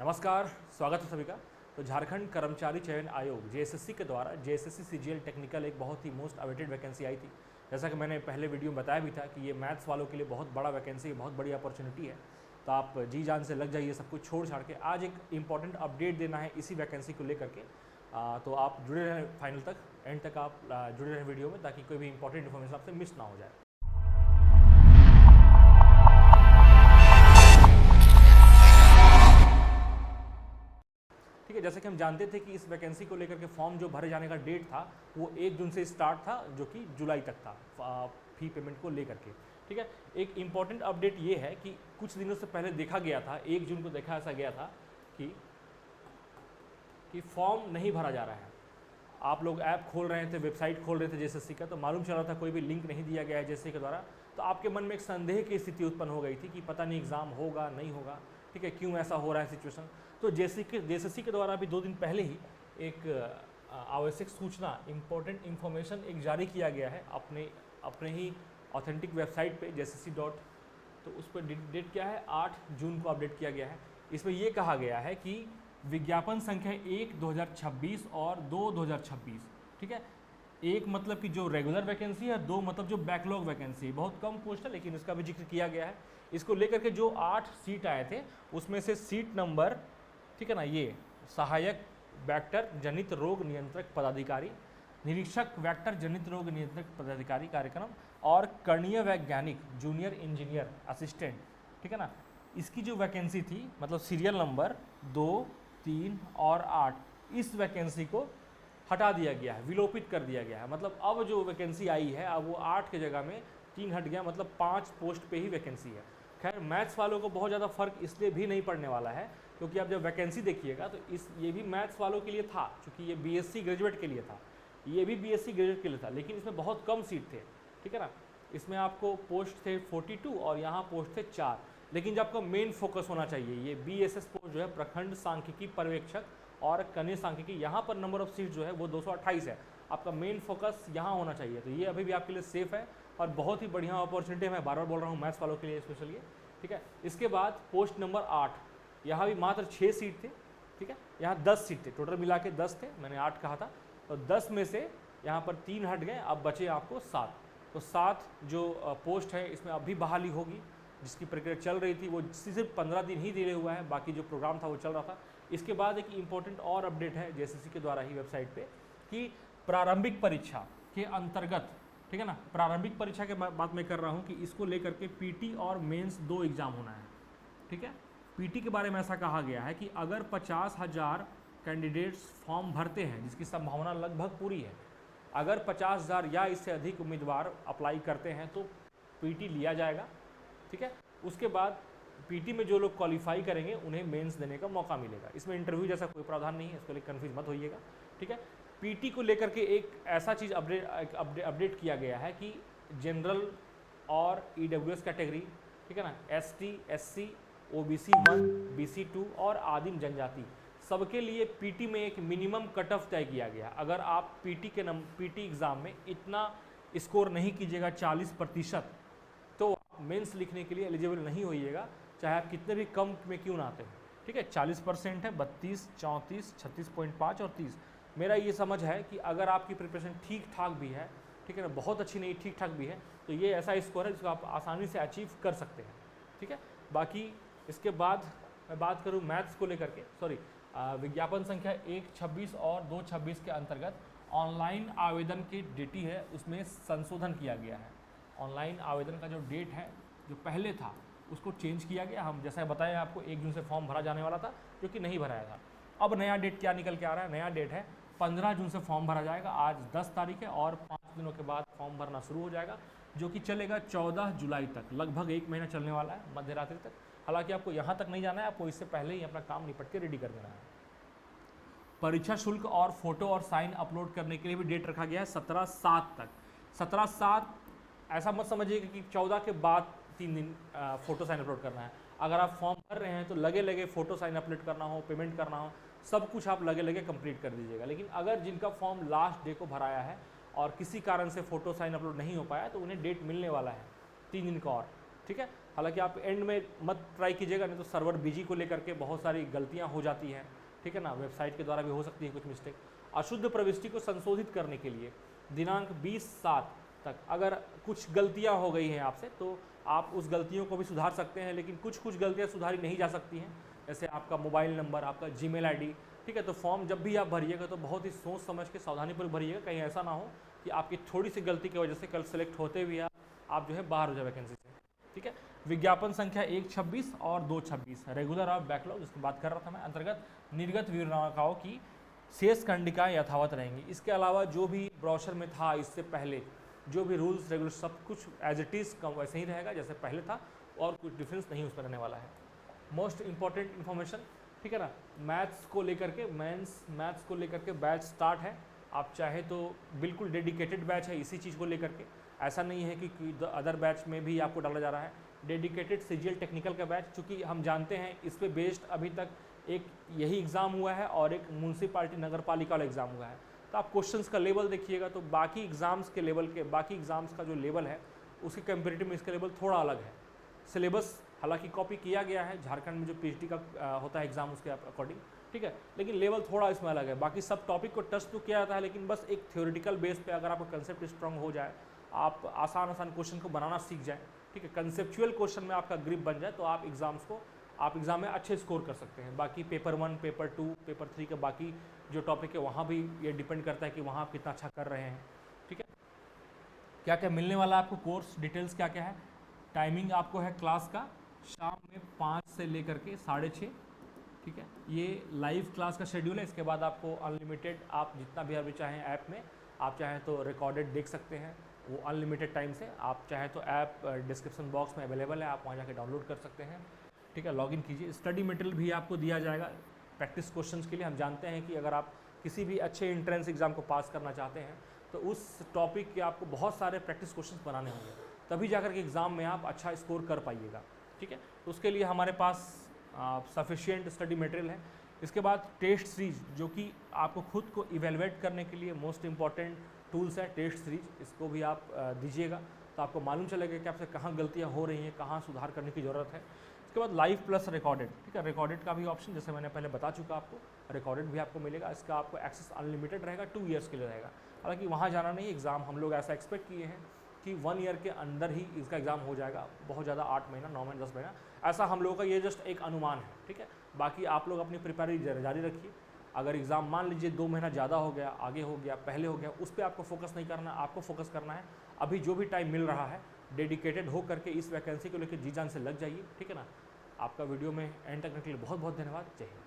नमस्कार, स्वागत है सभी का। तो झारखंड कर्मचारी चयन आयोग जेएसएससी के द्वारा जेएसएससी सीजीएल टेक्निकल एक बहुत ही मोस्ट अवेटेड वैकेंसी आई थी। जैसा कि मैंने पहले वीडियो में बताया भी था कि ये मैथ्स वालों के लिए बहुत बड़ा वैकेंसी, बहुत बड़ी अपॉर्चुनिटी है। तो आप जी जान से लग जाइए, सब कुछ छोड़ छाड़ के आज एक इंपॉर्टेंट अपडेट देना है इसी वैकेंसी को लेकर के। तो आप जुड़े रहें फाइनल तक, एंड तक आप जुड़े रहें वीडियो में, ताकि कोई भी इंपॉर्टेंट इन्फॉर्मेशन आपसे मिस ना हो जाए। ठीक है, जैसे कि हम जानते थे कि इस वैकेंसी को लेकर के फॉर्म जो भरे जाने का डेट था वो 1 जून से स्टार्ट था, जो कि जुलाई तक था फी पेमेंट को लेकर के। ठीक है, एक इम्पॉर्टेंट अपडेट ये है कि कुछ दिनों से पहले देखा गया था, 1 जून को देखा ऐसा गया था कि फॉर्म नहीं भरा जा रहा है। आप लोग ऐप खोल रहे थे, वेबसाइट खोल रहे थे जेएसएससी का, तो मालूम चल रहा था कोई भी लिंक नहीं दिया गया है जेएसएससी के द्वारा। तो आपके मन में एक संदेह की स्थिति उत्पन्न हो गई थी कि पता नहीं एग्ज़ाम होगा नहीं होगा, ठीक है, क्यों ऐसा हो रहा है सिचुएशन। तो जेएसएससी के द्वारा भी 2 दिन पहले ही एक आवश्यक सूचना, इम्पोर्टेंट इन्फॉर्मेशन एक जारी किया गया है अपने ही ऑथेंटिक वेबसाइट पे जेएसएससी डॉट। तो उस पर डेट क्या है, 8 जून को अपडेट किया गया है। इसमें ये कहा गया है कि विज्ञापन संख्या 1 2026 और 2 2026, ठीक है। 1 मतलब कि जो रेगुलर वैकेंसी है, 2 मतलब जो बैकलॉग वैकेंसी है। बहुत कम पोस्ट है लेकिन इसका भी जिक्र किया गया है। इसको लेकर के जो 8 सीट आए थे उसमें से सीट नंबर, ठीक है ना, ये सहायक वेक्टर जनित रोग नियंत्रक पदाधिकारी, निरीक्षक वेक्टर जनित रोग नियंत्रक पदाधिकारी कार्यक्रम और करणीय वैज्ञानिक जूनियर इंजीनियर असिस्टेंट, ठीक है ना। इसकी जो वैकेंसी थी, मतलब सीरियल नंबर 2, 3 और 8, इस वैकेंसी को हटा दिया गया है, विलोपित कर दिया गया है। मतलब अब जो वैकेंसी आई है, अब वो 8 की जगह में 3 हट गया, मतलब 5 पोस्ट पे ही वैकेंसी है। खैर, मैथ्स वालों को बहुत ज़्यादा फर्क इसलिए भी नहीं पड़ने वाला है क्योंकि आप जब वैकेंसी देखिएगा तो ये भी मैथ्स वालों के लिए था, क्योंकि ये बीएससी ग्रेजुएट के लिए था, ये भी बीएससी ग्रेजुएट के लिए था, लेकिन इसमें बहुत कम सीट थे, ठीक है ना। इसमें आपको पोस्ट थे 42 और यहाँ पोस्ट थे 4। लेकिन जब आपका मेन फोकस होना चाहिए, ये बीएसएस पोस्ट जो है प्रखंड सांख्यिकी पर्यवेक्षक और कनीय सांख्यिकी, यहाँ पर नंबर ऑफ सीट जो है वो 228 है। आपका मेन फोकस यहाँ होना चाहिए। तो ये अभी भी आपके लिए सेफ है और बहुत ही बढ़िया अपॉर्चुनिटी है। मैं बार बार बोल रहा हूँ, मैथ्स वालों के लिए स्पेशली, ठीक है। इसके बाद पोस्ट नंबर 8, यहाँ भी मात्र 6 सीट थे, ठीक है। यहाँ 10 सीट थे, टोटल मिला के 10 थे, मैंने 8 कहा था। तो 10 में से यहाँ पर 3 हट गए, अब बचे आपको 7। तो 7 जो पोस्ट है इसमें अभी बहाली होगी, जिसकी प्रक्रिया चल रही थी वो सिर्फ 15 दिन ही डिले हुआ है, बाकी जो प्रोग्राम था वो चल रहा था। इसके बाद एक इम्पोर्टेंट और अपडेट है जेएसएससी के द्वारा ही वेबसाइट पे कि प्रारंभिक परीक्षा के अंतर्गत, ठीक है ना, प्रारंभिक परीक्षा के बात मैं कर रहा हूँ कि इसको लेकर के पीटी और मेंस 2 एग्जाम होना है, ठीक है। पीटी के बारे में ऐसा कहा गया है कि अगर 50,000 कैंडिडेट्स फॉर्म भरते हैं, जिसकी संभावना लगभग पूरी है, अगर 50,000 या इससे अधिक उम्मीदवार अप्लाई करते हैं तो पीटी लिया जाएगा, ठीक है। उसके बाद पीटी में जो लोग क्वालिफाई करेंगे उन्हें मेंस देने का मौका मिलेगा। इसमें इंटरव्यू जैसा कोई प्रावधान नहीं है, इसको लेकर कन्फ्यूज मत होइएगा, ठीक है। पीटी को लेकर के एक ऐसा चीज़ अपडेट किया गया है कि जनरल और ईडब्ल्यूएस कैटेगरी, ठीक है ना, एसटी, एससी, ओबीसी 1, बीसी 2 और आदिम जनजाति, सबके लिए पीटी में एक मिनिमम कट ऑफ तय किया गया। अगर आप पीटी एग्ज़ाम में इतना स्कोर नहीं कीजिएगा 40%, तो मेंस लिखने के लिए एलिजिबल नहीं होइएगा, चाहे आप कितने भी कम में क्यों ना आते हैं, ठीक है। 40% है, 32, 34, 36.5 और 30। मेरा ये समझ है कि अगर आपकी प्रिपरेशन ठीक ठाक भी है, ठीक है ना, बहुत अच्छी नहीं, ठीक ठाक भी है, तो ये ऐसा स्कोर है जिसको आप आसानी से अचीव कर सकते हैं, ठीक है। बाकी इसके बाद मैं बात करूँ मैथ्स को लेकर के, विज्ञापन संख्या 1/26 और 2/26 के अंतर्गत ऑनलाइन आवेदन की डेटी है, उसमें संशोधन किया गया है। ऑनलाइन आवेदन का जो डेट है, जो पहले था उसको चेंज किया गया। हम जैसा बताया आपको, 1 जून से फॉर्म भरा जाने वाला था, जो कि नहीं भराया था। अब नया डेट क्या निकल के आ रहा है, नया डेट है 15 जून से फॉर्म भरा जाएगा। आज 10 तारीख है और 5 दिनों के बाद फॉर्म भरना शुरू हो जाएगा, जो कि चलेगा 14 जुलाई तक, लगभग 1 महीना चलने वाला है, मध्य रात्रि तक। हालांकि आपको यहाँ तक नहीं जाना है, आपको इससे पहले ही अपना काम निपट के रेडी कर देना है। परीक्षा शुल्क और फोटो और साइन अपलोड करने के लिए भी डेट रखा गया है 17/7 तक। 17/7 ऐसा मत समझिएगा कि 14 के बाद 3 दिन फोटो साइन अपलोड करना है। अगर आप फॉर्म भर रहे हैं तो लगे लगे फोटो साइन अपलोड करना हो, पेमेंट करना हो, सब कुछ आप लगे लगे कंप्लीट कर दीजिएगा। लेकिन अगर जिनका फॉर्म लास्ट डे को भराया है और किसी कारण से फोटो साइन अपलोड नहीं हो पाया, तो उन्हें डेट मिलने वाला है 3 दिन का और, ठीक है। हालांकि आप एंड में मत ट्राई कीजिएगा, नहीं तो सर्वर बिजी को लेकर के बहुत सारी गलतियां हो जाती हैं, ठीक है ना, वेबसाइट के द्वारा भी हो सकती है कुछ मिस्टेक। अशुद्ध प्रविष्टि को संशोधित करने के लिए दिनांक 20/7 तक अगर कुछ गलतियां हो गई हैं आपसे तो आप उस गलतियों को भी सुधार सकते हैं, लेकिन कुछ गलतियां सुधारी नहीं जा सकती हैं, जैसे आपका मोबाइल नंबर, आपका जीमेल आईडी, ठीक है। तो फॉर्म जब भी आप भरिएगा तो बहुत ही सोच समझ के सावधानीपूर्वक भरिएगा, कहीं ऐसा ना हो कि आपकी थोड़ी सी गलती की वजह से कल सेलेक्ट होते हुए आप जो है बाहर हो जाए वैकेंसी से, ठीक है। विज्ञापन संख्या 126 और 226 रेगुलर और बैकलॉग, जिसकी बात कर रहा था मैं, अंतर्गत निर्गत विवरणिकाओं की शेष खंडिकाएँ यथावत रहेंगी। इसके अलावा जो भी ब्रोशर में था इससे पहले, जो भी रूल्स रेगुलर सब कुछ एज इट इज़ वैसे ही रहेगा जैसे पहले था, और कुछ डिफरेंस नहीं उसमें रहने वाला है। मोस्ट इंपॉर्टेंट इन्फॉर्मेशन, ठीक है ना, मैथ्स को लेकर के मैथ्स को लेकर के बैच स्टार्ट है। आप चाहे तो बिल्कुल डेडिकेटेड बैच है इसी चीज़ को लेकर के, ऐसा नहीं है कि अदर बैच में भी आपको डाला जा रहा है। डेडिकेटेड सीजीएल टेक्निकल का बैच, चूँकि हम जानते हैं इस पर बेस्ड अभी तक एक यही एग्ज़ाम हुआ है और एक म्यूनसिपालिटी नगर पालिका वाला एग्ज़ाम हुआ है, तो आप क्वेश्चंस का लेवल देखिएगा तो बाकी एग्ज़ाम्स के लेवल के, बाकी एग्ज़ाम्स का जो लेवल है उसके कंपेरेटिव में इसका लेवल थोड़ा अलग है। सिलेबस हालांकि कॉपी किया गया है झारखंड में जो पीएचडी का होता है एग्ज़ाम उसके अकॉर्डिंग, ठीक है, लेकिन लेवल थोड़ा इसमें अलग है। बाकी सब टॉपिक को टच तो किया जाता है, लेकिन बस एक थ्योरेटिकल बेस पे अगर आपका कंसेप्ट स्ट्रांग हो जाए, आप आसान क्वेश्चन को बनाना सीख जाए, ठीक है, कंसेप्चुअल क्वेश्चन में आपका ग्रिप बन जाए, तो आप एग्ज़ाम में अच्छे स्कोर कर सकते हैं। बाकी पेपर 1, पेपर 2, पेपर 3 का बाकी जो टॉपिक है वहाँ भी ये डिपेंड करता है कि वहाँ आप कितना अच्छा कर रहे हैं, ठीक है। क्या क्या मिलने वाला है आपको, कोर्स डिटेल्स क्या क्या है। टाइमिंग आपको है क्लास का शाम में 5 से लेकर के 6:30, ठीक है, ये लाइव क्लास का शेड्यूल है। इसके बाद आपको अनलिमिटेड आप जितना भी अभी चाहें ऐप में, आप चाहें तो रिकॉर्डेड देख सकते हैं वो अनलिमिटेड टाइम से, आप चाहें तो ऐप डिस्क्रिप्शन बॉक्स में अवेलेबल है, आप वहाँ जाके डाउनलोड कर सकते हैं, ठीक है। लॉगिन कीजिए। स्टडी मटेरियल भी आपको दिया जाएगा प्रैक्टिस क्वेश्चंस के लिए। हम जानते हैं कि अगर आप किसी भी अच्छे एंट्रेंस एग्जाम को पास करना चाहते हैं तो उस टॉपिक के आपको बहुत सारे प्रैक्टिस क्वेश्चंस बनाने होंगे, तभी जाकर के एग्ज़ाम में आप अच्छा स्कोर कर पाइएगा, ठीक है। तो उसके लिए हमारे पास सफिशिएंट स्टडी मटेरियल है। इसके बाद टेस्ट सीरीज, जो कि आपको खुद को इवेलुएट करने के लिए मोस्ट इंपॉर्टेंट टूल्स है टेस्ट सीरीज, इसको भी आप दीजिएगा तो आपको मालूम चलेगा कि आपसे कहाँ गलतियाँ हो रही हैं, कहाँ सुधार करने की ज़रूरत है। इसके बाद लाइव प्लस रिकॉर्डेड, ठीक है, रिकॉर्डेड का भी ऑप्शन जैसे मैंने पहले बता चुका आपको, रिकॉर्डेड भी आपको मिलेगा। इसका आपको एक्सेस अनलिमिटेड रहेगा, 2 ईयर्स के लिए रहेगा। हालांकि वहाँ जाना नहीं, एग्ज़ाम हम लोग ऐसा एक्सपेक्ट किए हैं कि 1 ईयर के अंदर ही इसका एग्ज़ाम हो जाएगा, बहुत ज़्यादा 8 महीना, 9 महीना, 10 महीना, ऐसा हम लोगों का ये जस्ट एक अनुमान है, ठीक है। बाकी आप लोग अपनी प्रिपेयरिंग जारी रखिए। अगर एग्ज़ाम मान लीजिए 2 महीना ज़्यादा हो गया, आगे हो गया, पहले हो गया, उस पर आपको फोकस नहीं करना, आपको फोकस करना है अभी जो भी टाइम मिल रहा है, डेडिकेटेड हो करके इस वैकेंसी को लेकर जी जान से लग जाइए, ठीक है ना। आपका वीडियो में एंड तक रखने के लिए बहुत बहुत धन्यवाद। जय हिंद।